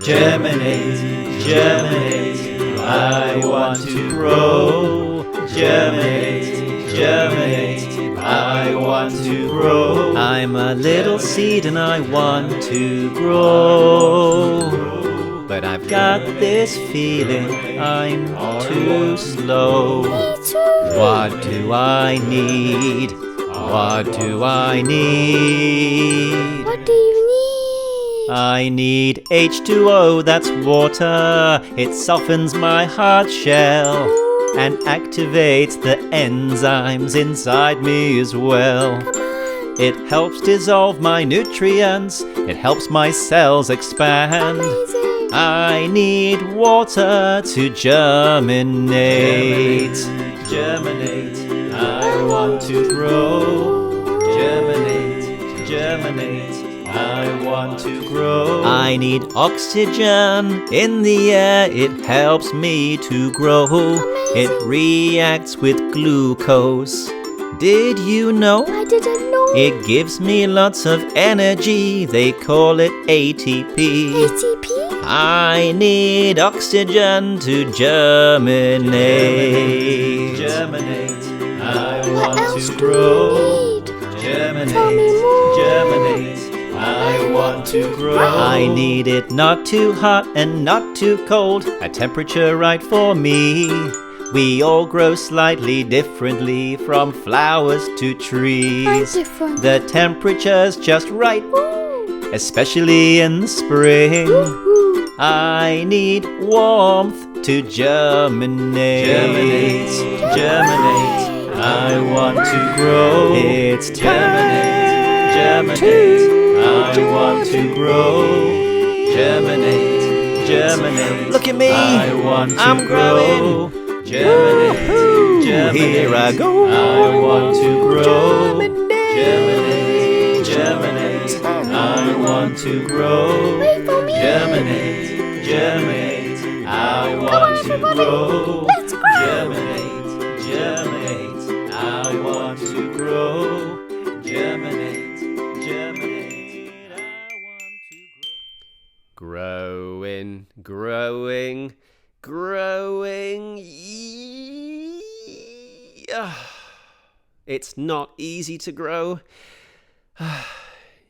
Germinate, germinate, I want to grow. Germinate, germinate, I want to grow. I'm a little seed and I want to grow. But I've got this feeling I'm too slow. What do I need? What do I need? What do you need? I need H2O, that's water. It softens my hard shell and activates the enzymes inside me as well. It helps dissolve my nutrients. It helps my cells expand. Amazing. I need water to germinate. Germinate, I want to grow. Germinate, germinate, I want to grow. I need oxygen in the air. It helps me to grow. It reacts with glucose. Did you know? I didn't know. It gives me lots of energy. They call it ATP. ATP? I need oxygen to germinate. Germinate, I What else want to do grow. you need? Germinate, Tell me more. germinate, I want to grow. I need it not too hot and not too cold, a temperature right for me. We all grow slightly differently, from flowers to I'm trees. different. The temperature's just right, Ooh. especially in the spring. Ooh. I need warmth to germinate. Germinate, germinate, I want to grow. It's germinate, germinate, I want to grow. Germinate, germinate, look at me, I want to I'm grow. Germinate, germinate, Here I go. I want to grow. Germinate. Germinate, germinate, I want to grow. Wait for me. Germinate, germinate, I want to grow. Let's grow. Germinate, germinate, I want to grow. Germinate, germinate, I want to grow. Growing. It's not easy to grow.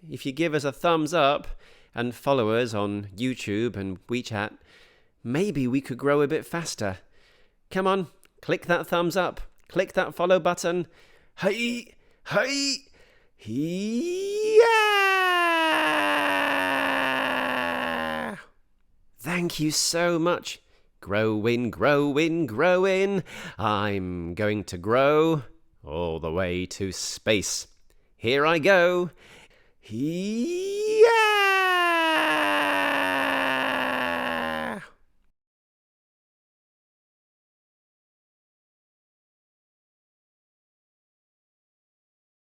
If you give us a thumbs up and follow us on YouTube and WeChat, maybe we could grow a bit faster. Come on, click that thumbs up, click that follow button. Hey, yeah! Thank you so much. Growing. I'm going to grow all the way to space. Here I go. Yeah!